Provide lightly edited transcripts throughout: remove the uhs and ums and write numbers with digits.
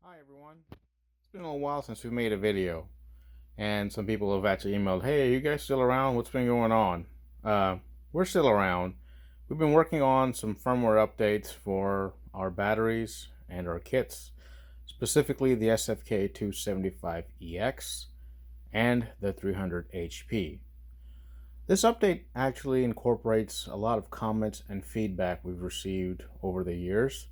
Hi everyone. It's been a little while since we made a video, and some people have actually emailed, hey, are you guys still around? What's been going on? We're still around. We've been working on some firmware updates for our batteries and our kits, specifically the SFK-275EX and the 300HP. This update actually incorporates a lot of comments and feedback we've received over the years,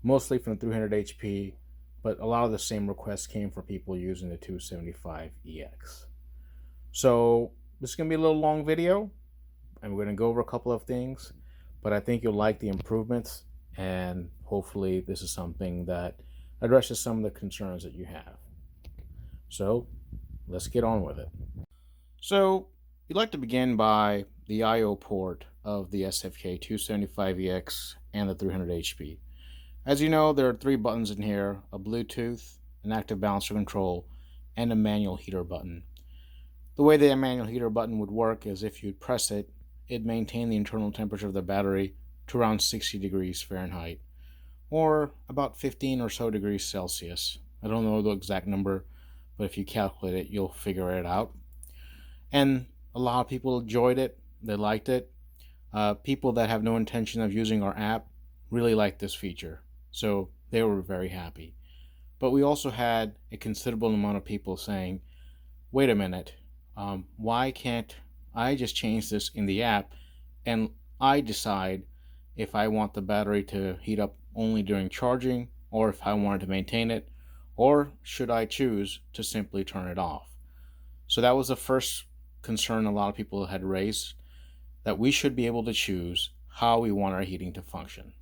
mostly from the 300HP, but a lot of the same requests came for people using the 275EX. So this is going to be a little long video, and we're going to go over a couple of things, but I think you'll like the improvements, and hopefully this is something that addresses some of the concerns that you have. So let's get on with it. So we'd like to begin by the I/O port of the SFK-275EX and the 300HP. As you know, there are three buttons in here: a Bluetooth, an active balancer control, and a manual heater button. The way the manual heater button would work is if you'd press it, it'd maintain the internal temperature of the battery to around 60 degrees Fahrenheit, or about 15 or so degrees Celsius. I don't know the exact number, but if you calculate it, you'll figure it out. And a lot of people enjoyed it. They liked it. People that have no intention of using our app really liked this feature, so they were very happy. But we also had a considerable amount of people saying, wait a minute, why can't I just change this in the app and I decide if I want the battery to heat up only during charging, or if I wanted to maintain it, or should I choose to simply turn it off? So that was the first concern a lot of people had raised, that we should be able to choose how we want our heating to function.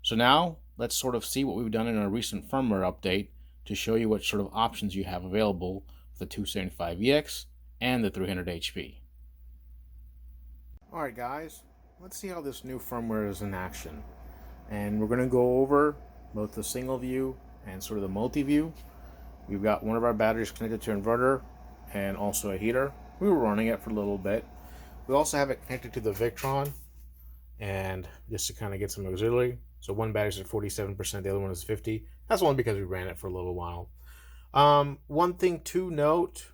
So now let's sort of see what we've done in our recent firmware update to show you what sort of options you have available for the 275EX and the 300HP. Alright guys, let's see how this new firmware is in action. And we're going to go over both the single view and sort of the multi-view. We've got one of our batteries connected to an inverter and also a heater. We were running it for a little bit. We also have it connected to the Victron, and just to kind of get some auxiliary. So one battery's at 47%, the other one is 50%. That's only because we ran it for a little while. One thing to note,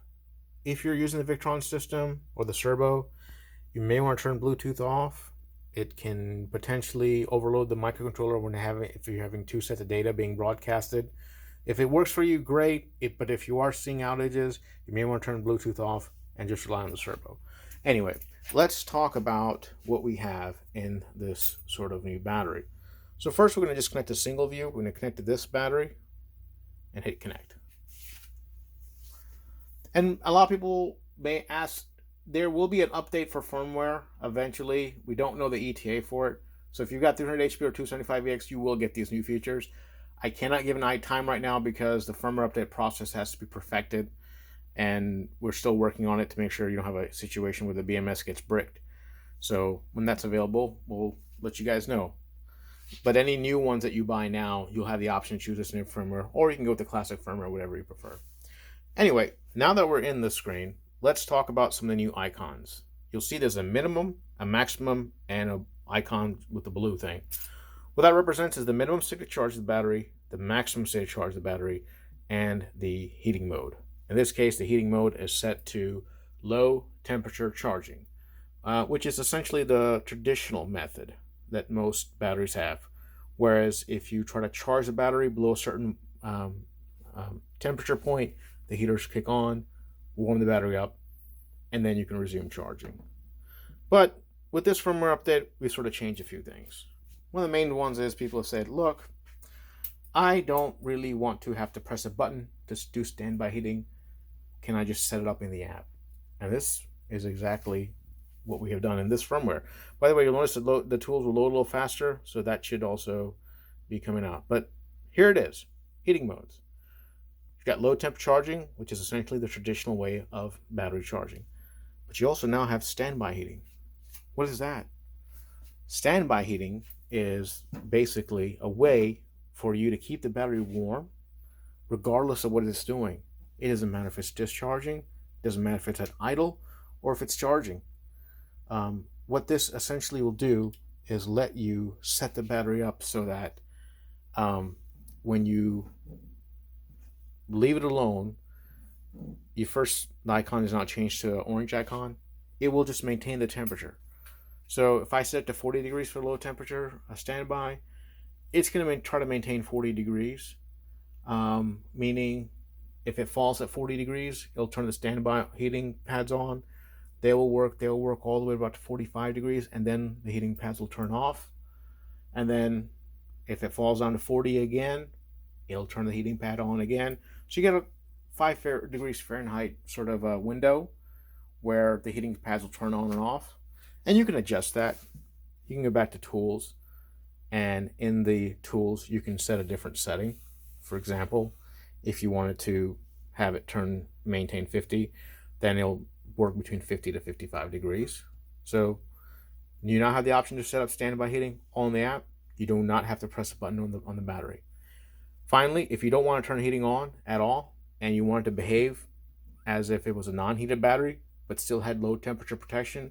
if you're using the Victron system or the Servo, you may want to turn Bluetooth off. It can potentially overload the microcontroller if you're having two sets of data being broadcasted. If it works for you, great. But if you are seeing outages, you may want to turn Bluetooth off and just rely on the Servo. Anyway, let's talk about what we have in this sort of new battery. So first we're going to just connect to single view. We're going to connect to this battery and hit connect. And a lot of people may ask, there will be an update for firmware eventually. We don't know the ETA for it. So if you've got 300HP or 275EX, you will get these new features. I cannot give an time right now because the firmware update process has to be perfected, and we're still working on it to make sure you don't have a situation where the BMS gets bricked. So when that's available, we'll let you guys know. But any new ones that you buy now, you'll have the option to choose this new firmware, or you can go with the classic firmware, whatever you prefer. Anyway, now that we're in the screen, let's talk about some of the new icons. You'll see there's a minimum, a maximum, and an icon with the blue thing. What that represents is the minimum state of charge of the battery, the maximum state of charge of the battery, and the heating mode. In this case, the heating mode is set to low temperature charging, which is essentially the traditional method that most batteries have. Whereas if you try to charge the battery below a certain temperature point, the heaters kick on, warm the battery up, and then you can resume charging. But with this firmware update, we sort of changed a few things. One of the main ones is people have said, look, I don't really want to have to press a button to do standby heating. Can I just set it up in the app? And this is exactly what we have done in this firmware. By the way, you'll notice that the tools will load a little faster, so that should also be coming out. But here it is, heating modes. You've got low temp charging, which is essentially the traditional way of battery charging. But you also now have standby heating. What is that? Standby heating is basically a way for you to keep the battery warm regardless of what it's doing. It doesn't matter if it's discharging, it doesn't matter if it's at idle, or if it's charging. What this essentially will do is let you set the battery up so that when you leave it alone, the icon is not changed to an orange icon, it will just maintain the temperature. So if I set it to 40 degrees for low temperature, a standby, it's going to try to maintain 40 degrees, meaning if it falls at 40 degrees, it'll turn the standby heating pads on. They will work all the way about to 45 degrees, and then the heating pads will turn off. And then if it falls down to 40 again, it'll turn the heating pad on again. So you get a 5 degrees Fahrenheit sort of a window where the heating pads will turn on and off. And you can adjust that. You can go back to tools, and in the tools you can set a different setting. For example, if you wanted to have it maintain 50, then it'll work between 50 to 55 degrees. So you now have the option to set up standby heating on the app. You do not have to press a button on the battery. Finally, if you don't want to turn the heating on at all and you want it to behave as if it was a non-heated battery but still had low temperature protection,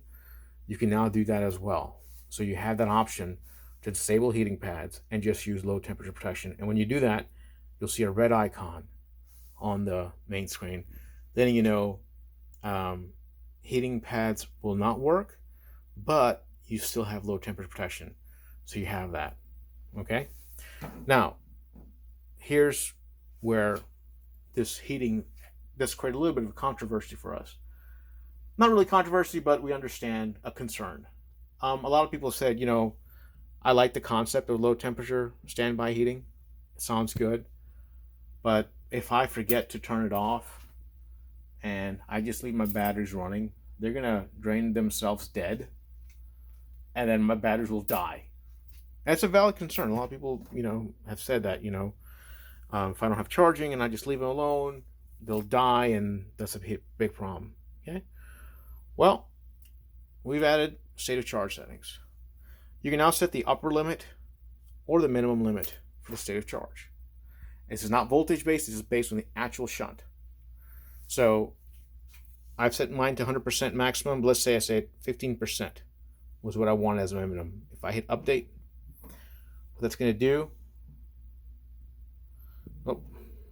you can now do that as well. So you have that option to disable heating pads and just use low temperature protection. And when you do that, you'll see a red icon on the main screen. Then you know heating pads will not work, but you still have low temperature protection. So you have that. Okay? Now, here's where this created a little bit of a controversy for us. Not really controversy, but we understand a concern. A lot of people said, I like the concept of low temperature standby heating. It sounds good. But if I forget to turn it off and I just leave my batteries running, they're going to drain themselves dead. And then my batteries will die. That's a valid concern. A lot of people, have said that, if I don't have charging and I just leave them alone, they'll die, and that's a big problem. Okay? Well, we've added state of charge settings. You can now set the upper limit or the minimum limit for the state of charge. This is not voltage based, this is based on the actual shunt. So I've set mine to 100% maximum. Let's say I said 15% was what I want as a minimum. If I hit update, what that's going to do,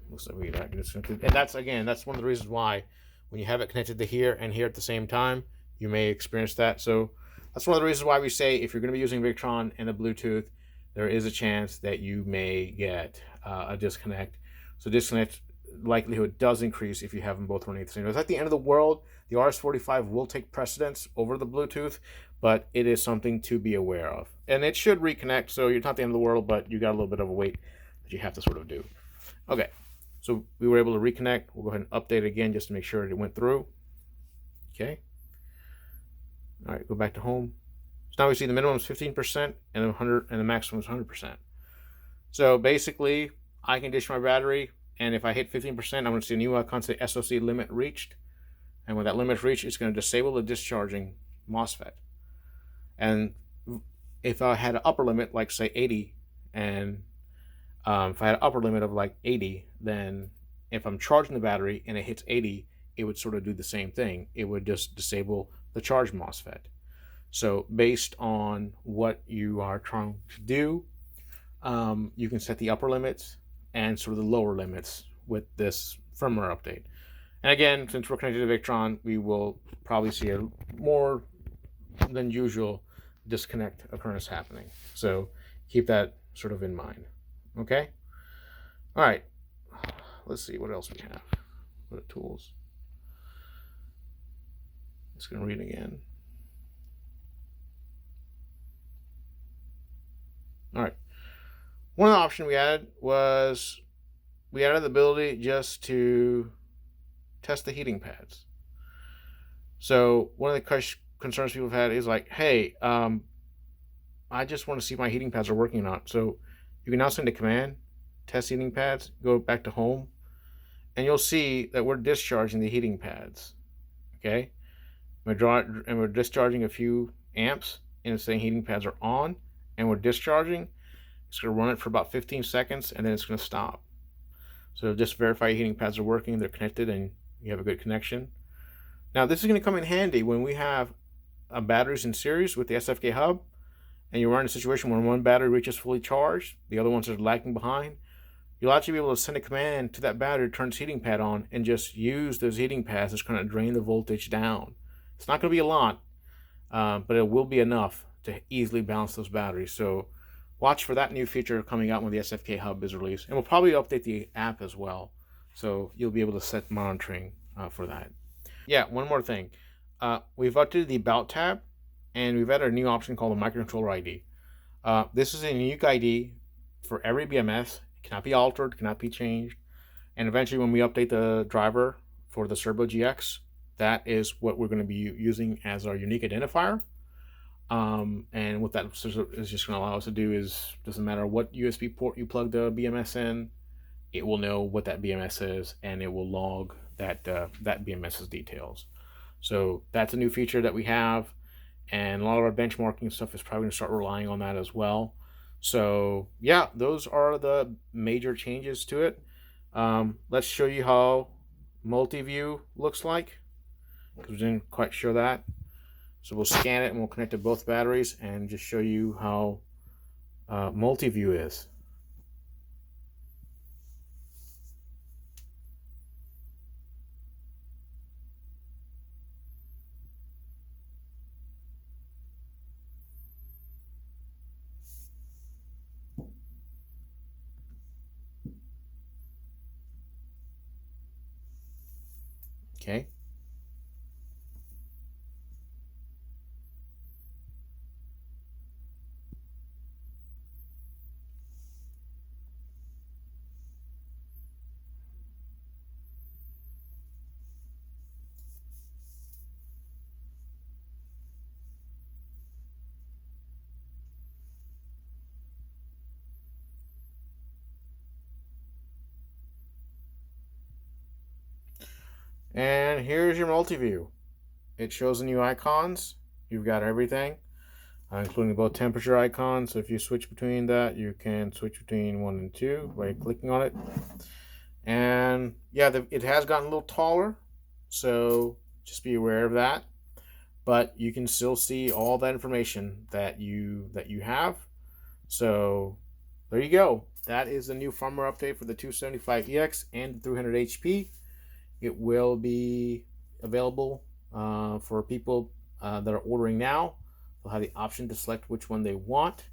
looks like we got disconnected. And that's one of the reasons why when you have it connected to here and here at the same time, you may experience that. So that's one of the reasons why we say if you're going to be using Victron and the Bluetooth, there is a chance that you may get a disconnect. So disconnect likelihood does increase if you have them both running at the same time. It's at the end of the world. The RS-45 will take precedence over the Bluetooth, but it is something to be aware of. And it should reconnect, so you're not the end of the world, but you got a little bit of a wait that you have to sort of do. Okay, so we were able to reconnect. We'll go ahead and update it again just to make sure it went through. Okay. All right, go back to home. So now we see the minimum is 15% and the maximum is 100%. So basically, I can dish my battery, and if I hit 15%, I'm going to see a new icon say SOC limit reached. And when that limit is reached, it's going to disable the discharging MOSFET. And if I had an upper limit, like say 80, and if I had an upper limit of like 80, then if I'm charging the battery and it hits 80, it would sort of do the same thing. It would just disable the charge MOSFET. So based on what you are trying to do, you can set the upper limits and sort of the lower limits with this firmware update. And again, since we're connected to Victron, we will probably see a more than usual disconnect occurrence happening. So keep that sort of in mind. Okay? All right. Let's see what else we have. What are tools? Just going to read again. All right. One option we added was we added the ability just to test the heating pads. So one of the concerns people have had is like, hey, I just want to see if my heating pads are working or not. So you can now send a command, test heating pads, go back to home, and you'll see that we're discharging the heating pads. Okay? We're discharging a few amps, and it's saying heating pads are on, and we're discharging. It's going to run it for about 15 seconds, and then it's going to stop. So just verify your heating pads are working, they're connected, and you have a good connection. Now, this is going to come in handy when we have batteries in series with the SFK hub, and you're in a situation where one battery reaches fully charged, the other ones are lagging behind. you'll actually be able to send a command to that battery to turn its heating pad on and just use those heating pads that's going to drain the voltage down. It's not going to be a lot, but it will be enough to easily balance those batteries. So watch for that new feature coming out when the SFK hub is released. And we'll probably update the app as well. So you'll be able to set monitoring for that. Yeah, one more thing. We've updated the About tab, and we've added a new option called the Microcontroller ID. This is a unique ID for every BMS. It cannot be altered, cannot be changed. And eventually when we update the driver for the Servo GX, that is what we're going to be using as our unique identifier. And what that is just going to allow us to do is, doesn't matter what USB port you plug the BMS in, it will know what that BMS is, and it will log that BMS's details. So that's a new feature that we have, and a lot of our benchmarking stuff is probably going to start relying on that as well. So yeah, those are the major changes to it. Let's show you how multi-view looks like, because we didn't quite show that. So we'll scan it and we'll connect to both batteries and just show you how multi-view is. Okay. And here's your multi-view. It shows the new icons. You've got everything, including both temperature icons. So if you switch between that, you can switch between 1 and 2 by clicking on it. And yeah, it has gotten a little taller, so just be aware of that. But you can still see all that information that you have. So there you go. That is the new firmware update for the 275EX and the 300HP. It will be available for people that are ordering now. They'll have the option to select which one they want.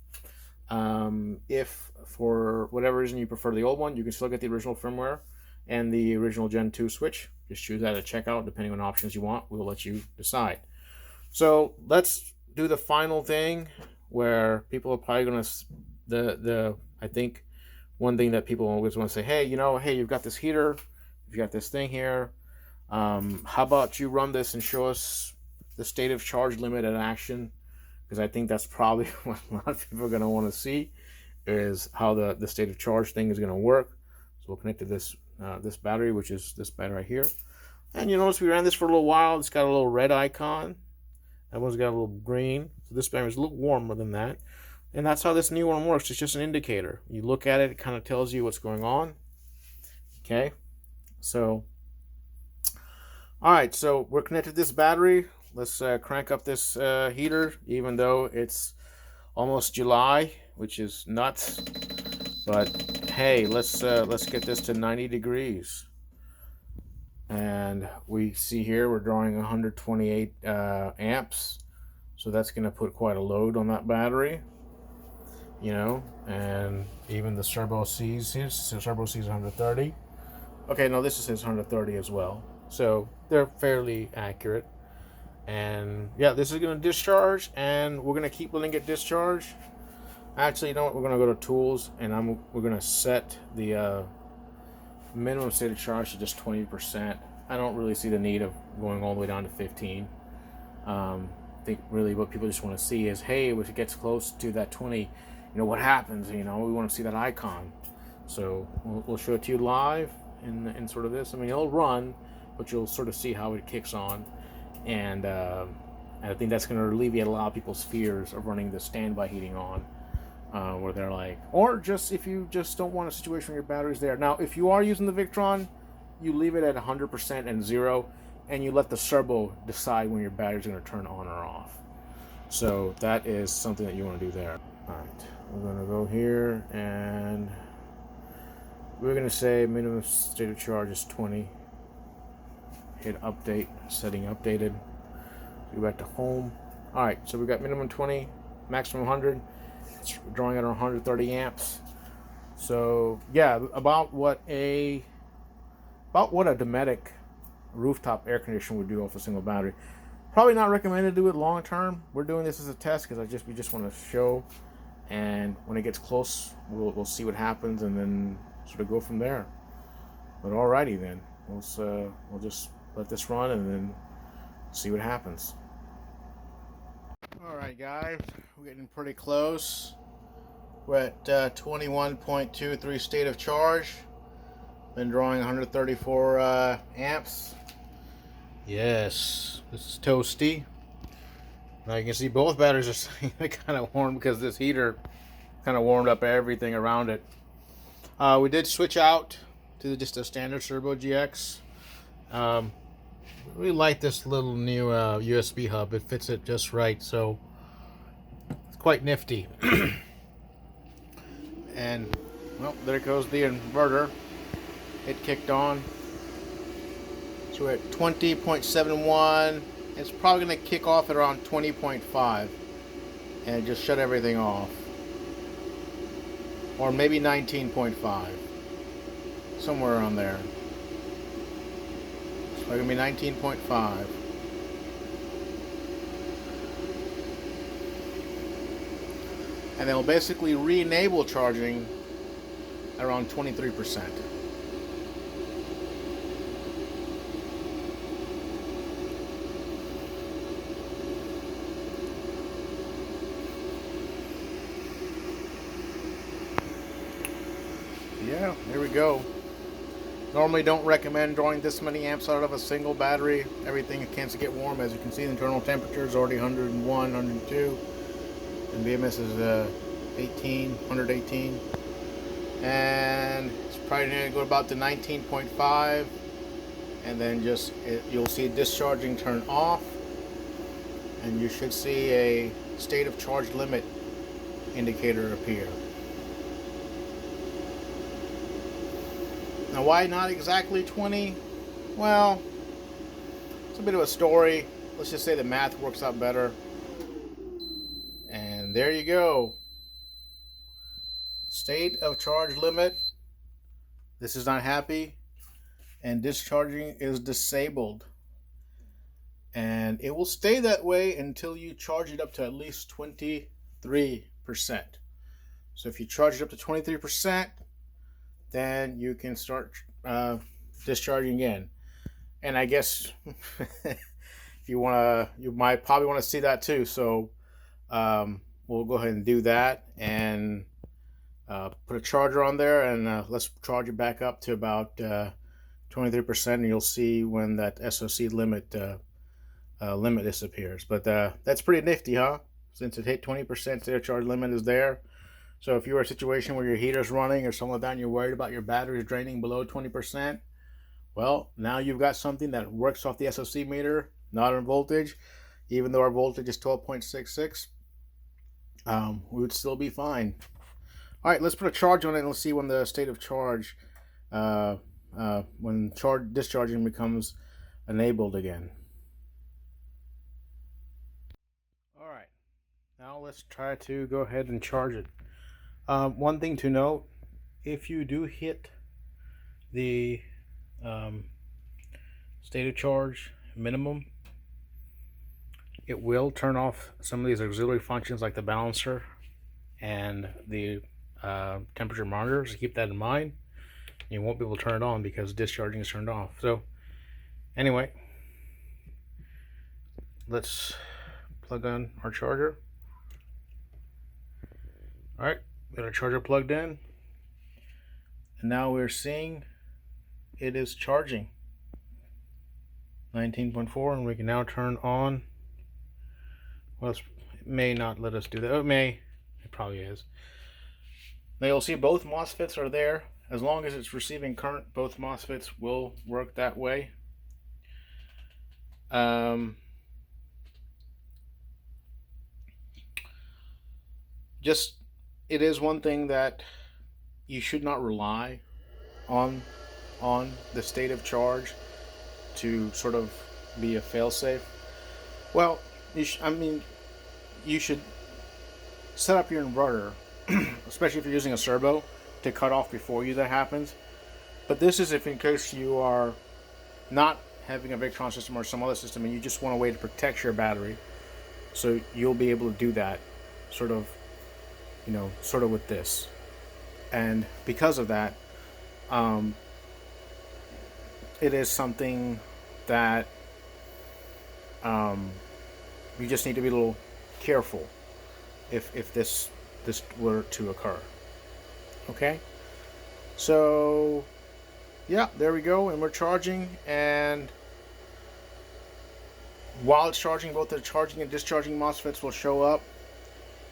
If for whatever reason you prefer the old one, you can still get the original firmware and the original Gen 2 switch. Just choose that at checkout depending on options you want. We'll let you decide. So let's do the final thing where people are probably going to, I think one thing that people always want to say, hey, hey, you've got this heater, you've got this thing here. How about you run this and show us the state of charge limit in action? Because I think that's probably what a lot of people are going to want to see, is how the state of charge thing is going to work. So we'll connect to this this battery, which is this battery right here. And you notice we ran this for a little while. It's got a little red icon. That one's got a little green. So this battery is a little warmer than that. And that's how this new one works. It's just an indicator. You look at it, it kind of tells you what's going on. Okay. So, all right. So we're connected to this battery. Let's crank up this heater, even though it's almost July, which is nuts. But hey, let's get this to 90 degrees. And we see here we're drawing 128 amps, so that's going to put quite a load on that battery, and even the Servo sees here, so Servo sees 130. Okay, no, this says 130 as well, so they're fairly accurate. And yeah, this is going to discharge, and we're going to keep letting it discharge. Actually, you know what, we're going to go to tools, and we're going to set the minimum state of charge to just 20%. I don't really see the need of going all the way down to 15. I think really what people just want to see is, hey, if it gets close to that 20, what happens? We want to see that icon. So we'll show it to you live in sort of this. I mean, it'll run, but you'll sort of see how it kicks on. And I think that's going to alleviate a lot of people's fears of running the standby heating on. Where they're like, or just if you just don't want a situation where your battery's there. Now, if you are using the Victron, you leave it at 100% and 0, and you let the Servo decide when your battery's going to turn on or off. So that is something that you want to do there. All right, we're going to go here and we're going to say minimum state of charge is 20. Hit update, setting updated. Go back to home. All right, so we got minimum 20, maximum 100. It's drawing at 130 amps. So yeah, about what a Dometic rooftop air conditioner would do off a single battery. Probably not recommended to do it long term. We're doing this as a test because we just want to show, and when it gets close, we'll see what happens and then sort of go from there. But alrighty then, we'll just let this run and then see what happens. All right, guys, we're getting pretty close. We're at 21.23 state of charge. Been drawing 134 amps. Yes, this is toasty. Now you can see both batteries are kind of warm because this heater kind of warmed up everything around it. We did switch out to just a standard Turbo GX. Really like this little new USB hub. It fits it just right, so it's quite nifty. And well, there goes the inverter. It kicked on. So we're at 20.71. It's probably going to kick off at around 20.5 and just shut everything off. Or maybe 19.5. Somewhere around there. So it's going to be 19.5. And then we'll basically re-enable charging around 23%. Yeah, there we go. Normally don't recommend drawing this many amps out of a single battery. Everything tends to get warm. As you can see, the internal temperature is already 101, 102. And BMS is 118. And it's probably going to go about to 19.5. And then you'll see discharging turn off. And you should see a state of charge limit indicator appear. Now, why not exactly 20? Well, it's a bit of a story. Let's just say the math works out better. And there you go. State of charge limit. This is not happy. And discharging is disabled. And it will stay that way until you charge it up to at least 23%. So if you charge it up to 23%, then you can start discharging again. And I guess if you might probably want to see that too. So we'll go ahead and do that and put a charger on there, and let's charge it back up to about 23%, and you'll see when that SOC limit disappears. But that's pretty nifty, huh? Since it hit 20%, their charge limit is there. So if you're in a situation where your heater's running or something like that and you're worried about your batteries draining below 20%, well, now you've got something that works off the SOC meter, not on voltage. Even though our voltage is 12.66, we would still be fine. All right, let's put a charge on it and let's see when the state of charge, when discharging becomes enabled again. All right, now let's try to go ahead and charge it. One thing to note, if you do hit the state of charge minimum, it will turn off some of these auxiliary functions like the balancer and the temperature monitor. So keep that in mind. You won't be able to turn it on because discharging is turned off. So anyway, let's plug in our charger. All right, got our charger plugged in, and now we're seeing it is charging 19.4, and we can now turn on. Well, it may not let us do that. It may. It probably is. Now you'll see both MOSFETs are there. As long as it's receiving current, both MOSFETs will work that way. It is one thing that you should not rely on the state of charge to sort of be a failsafe? Well, you should set up your inverter, especially if you're using a servo, to cut off before that happens. But this is if in case you are not having a Victron system or some other system and you just want a way to protect your battery, so you'll be able to do that sort of with this. And because of that, it is something that you just need to be a little careful if this were to occur. Okay, so yeah, there we go, and we're charging, and while it's charging, both the charging and discharging MOSFETs will show up.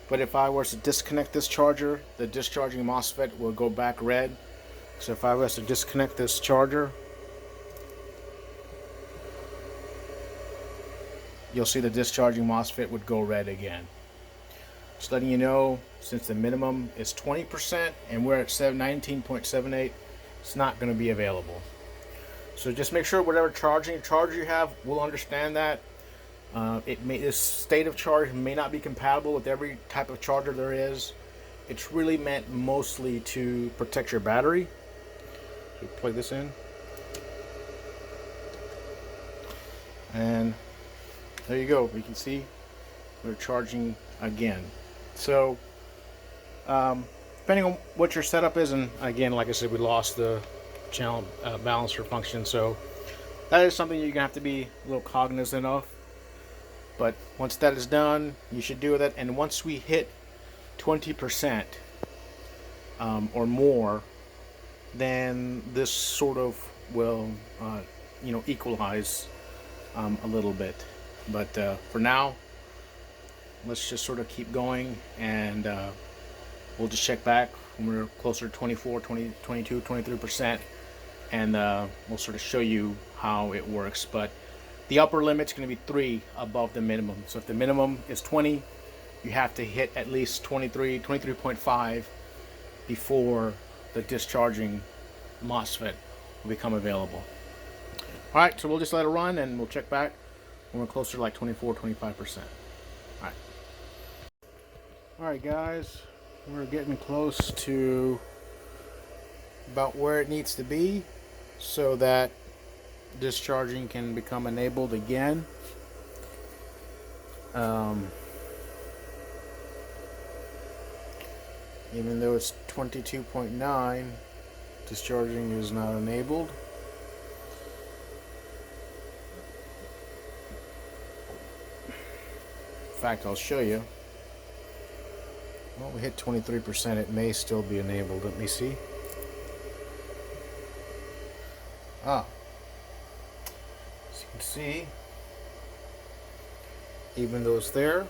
But if I was to disconnect this charger, the discharging MOSFET will go back red. So if I was to disconnect this charger, you'll see the discharging MOSFET would go red again. Just letting you know, since the minimum is 20% and we're at 19.78, it's not going to be available. So just make sure whatever charger you have will understand that. This state of charge may not be compatible with every type of charger there is. It's really meant mostly to protect your battery. So plug this in, and there you go. You can see we're charging again. So depending on what your setup is, and again, like I said, we lost the channel balancer function, so that is something you're gonna have to be a little cognizant of. But once that is done, you should do that. And once we hit 20% or more, then this sort of will equalize a little bit. But for now, let's just sort of keep going, and we'll just check back when we're closer to 24, 20, 22, 23%, and we'll sort of show you how it works. But the upper limit's going to be 3 above the minimum. So if the minimum is 20, you have to hit at least 23, 23.5 before the discharging MOSFET will become available. Alright, so we'll just let it run and we'll check back when we're closer to like 24, 25%. Alright. Alright guys, we're getting close to about where it needs to be so that discharging can become enabled again. Even though it's 22.9, discharging is not enabled. In fact, I'll show you. Well, we hit 23%, it may still be enabled. Let me see. As you can see, even though it's there,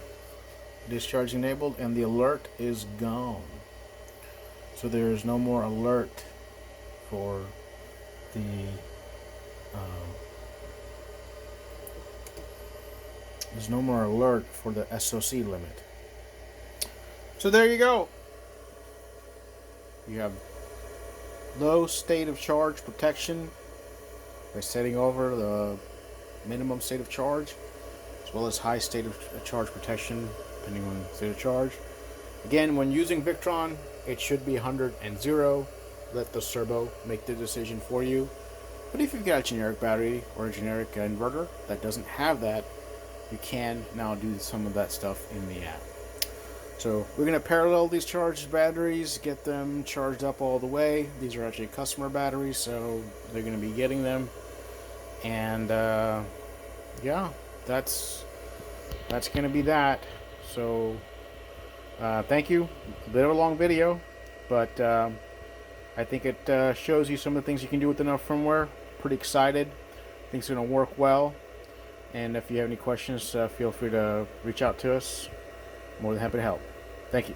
discharge enabled, and the alert is gone. So there is no more alert for the there's no more alert for the SOC limit. So there you go. You have low state of charge protection by setting over the minimum state of charge, as well as high state of charge protection depending on state of charge. Again, when using Victron, it should be 100 and 0. Let the servo make the decision for you. But if you've got a generic battery or a generic inverter that doesn't have that, you can now do some of that stuff in the app. So we're going to parallel these charged batteries, get them charged up all the way. These are actually customer batteries, so they're going to be getting them. And yeah, that's going to be that. So thank you. A bit of a long video, but I think it shows you some of the things you can do with enough firmware. Pretty excited. I think it's going to work well. And if you have any questions, feel free to reach out to us. More than happy to help. Thank you.